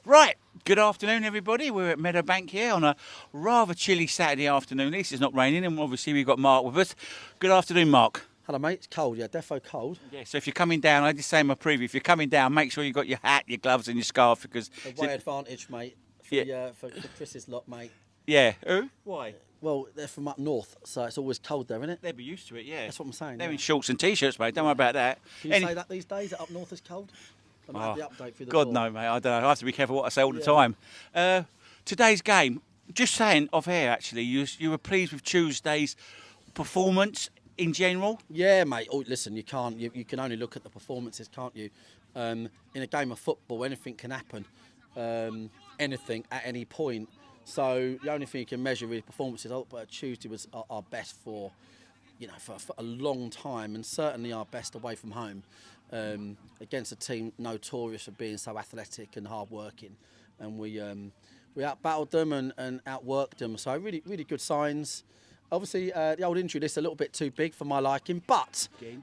Right, good afternoon, everybody. We're at Meadowbank here on a rather chilly Saturday afternoon. At least it's not raining, and obviously we've got Marc with us. Good afternoon, Marc. Hello, mate. It's cold, yeah, defo cold. Yeah, so if you're coming down, I did say in my preview, if you're coming down, make sure you've got your hat, your gloves, and your scarf because. Away advantage, mate, for, Yeah. for Chris's lot, mate. Yeah. Who? Why? Well, they're from up north, so it's always cold there, isn't it? They'll be used to it. Yeah. That's what I'm saying. They're Yeah. in shorts and t-shirts, mate. Don't worry about that. Can you say that these days? That up north is cold? I might have the update through the God, door. no, mate. I don't know. I have to be careful what I say all the Yeah. time. Today's game. Just saying off air, actually, you were pleased with Tuesday's performance in general. Yeah, mate. Oh, listen, you can't. You can only look at the performances, can't you? In a game of football, anything can happen. Anything at any point. So the only thing you can measure really performances. But Tuesday was our best for a long time, and certainly our best away from home against a team notorious for being so athletic and hard working. And we outbattled them and outworked them. So really, really good signs. Obviously, the old injury list a little bit too big for my liking, but you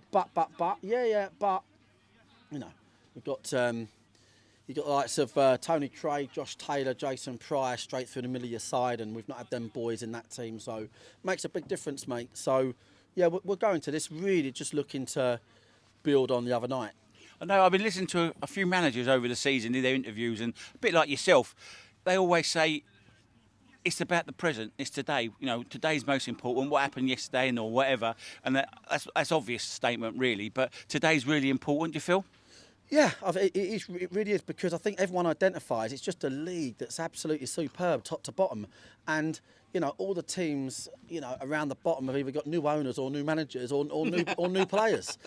know, we've got you've got the likes of Tony Craig, Josh Taylor, Jason Pryor straight through the middle of your side, and we've not had them boys in that team, so makes a big difference, mate. So yeah, we're going to this really just looking to build on the other night. I know I've been listening to a few managers over the season in their interviews, and a bit like yourself, they always say it's about the present. It's today. You know, today's most important. What happened yesterday or whatever, and that's obvious statement really. But today's really important. Do you feel? Yeah, it really is, because I think everyone identifies it's just a league that's absolutely superb, top to bottom, and all the teams around the bottom have either got new owners or new managers or new players.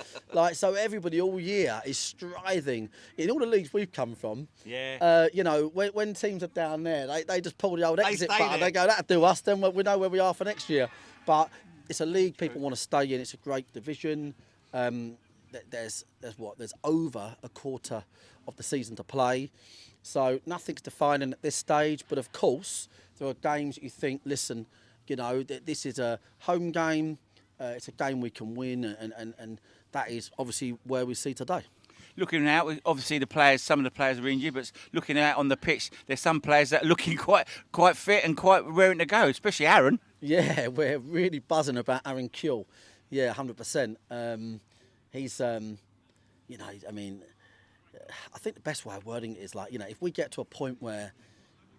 So everybody all year is striving in all the leagues we've come from. Yeah. When teams are down there, they just pull the old exit stay button. there. They go, that'll do us. Then we know where we are for next year. But it's a league people want to stay in. It's a great division. There's over a quarter of the season to play, so nothing's defining at this stage. But of course, there are games that you think, listen, this is a home game. It's a game we can win, and that is obviously where we see today. Looking out, obviously some of the players are injured, but looking out on the pitch, there's some players that are looking quite fit and quite raring to go, especially Aaron. Yeah, we're really buzzing about Aaron Kuehl. Yeah, 100%. He's, I think the best way of wording it is if we get to a point where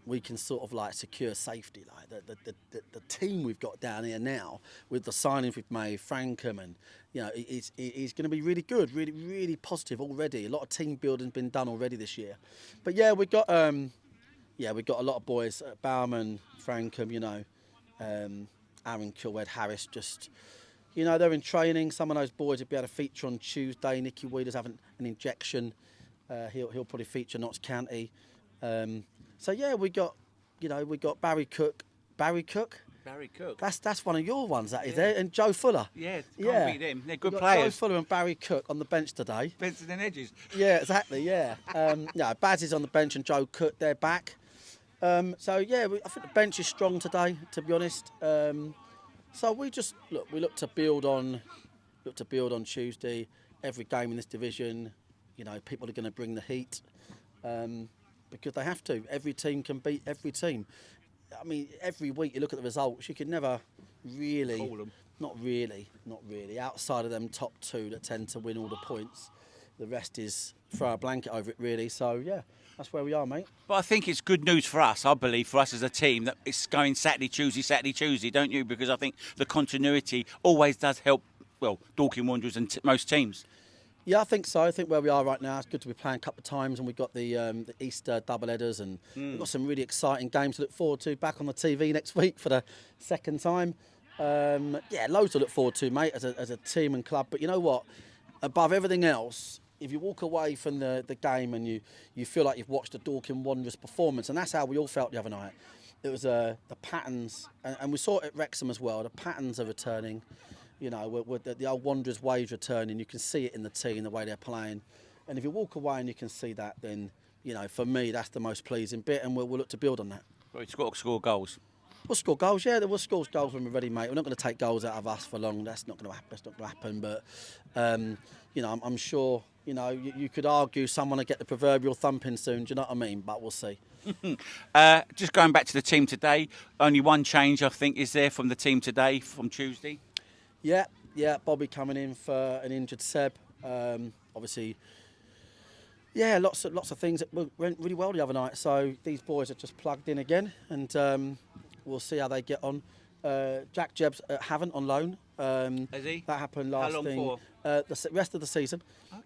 we can sort of secure safety, the team we've got down here now with the signings we've made, Frankham, and it's going to be really good, really, really positive already. A lot of team building's been done already this year, but yeah, we've got a lot of boys, Bauman, Frankham, Aaron Kuehl, Ed Harris, just. They're in training. Some of those boys will be able to feature on Tuesday. Nicky Wheeler's having an injection. He'll probably feature Notts County. So yeah, we got Barry Cook. Barry Cook. Barry Cook. That's one of your ones, that is, there. And Joe Fuller. Yeah, can't beat them. They're good players. Joe Fuller and Barry Cook on the bench today. Fences and edges. Yeah, exactly. Yeah. Baz is on the bench and Joe Cook, they're back. So yeah, I think the bench is strong today, to be honest. So we look to build on Tuesday. Every game in this division, people are going to bring the heat because they have to. Every team can beat every team. I mean, every week you look at the results, you can never really, call them. Not really. Outside of them top two that tend to win all the points, the rest is throw a blanket over it really. So yeah. That's where we are, mate. But I think it's good news for us, I believe, for us as a team, that it's going Saturday, Tuesday, don't you? Because I think the continuity always does help, Dorking Wanderers and most teams. Yeah, I think so. I think where we are right now, it's good to be playing a couple of times, and we've got the Easter double-headers, and we've got some really exciting games to look forward to back on the TV next week for the second time. Loads to look forward to, mate, as a team and club. But you know what? Above everything else, if you walk away from the game and you feel like you've watched a Dorking Wanderers performance, and that's how we all felt the other night. It was the patterns, and we saw it at Wrexham as well. The patterns are returning, with the old Wanderers ways returning. You can see it in the team, the way they're playing. And if you walk away and you can see that, then for me that's the most pleasing bit, and we'll look to build on that. Well, it's got to score goals. We'll score goals, yeah. We'll score goals when we're ready, mate. We're not going to take goals out of us for long. That's not going to happen. But I'm sure you could argue someone will get the proverbial thumping soon. Do you know what I mean? But we'll see. Just going back to the team today, only one change I think is there from the team today from Tuesday. Yeah. Bobby coming in for an injured Seb. Obviously, yeah, lots of things that went really well the other night. So these boys are just plugged in again, and we'll see how they get on. Jack Jebb's at Havant on loan. Is he? That happened last long thing. for? The rest of the season.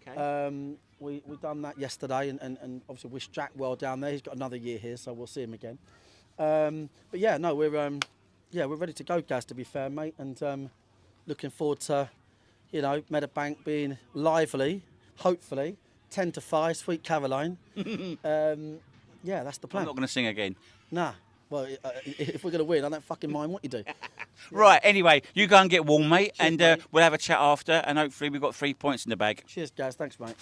Okay. We done that yesterday, and obviously wish Jack well down there. He's got another year here, so we'll see him again. But yeah, no, we're ready to go, Gaz. To be fair, mate, and looking forward to Meadowbank being lively. Hopefully, 10-5, Sweet Caroline. Yeah, that's the plan. I'm not going to sing again. Nah. Well, if we're going to win, I don't fucking mind what you do. Right, anyway, you go and get warm, mate, Cheers, and mate. we'll have a chat after, and hopefully we've got 3 points in the bag. Cheers, guys. Thanks, mate.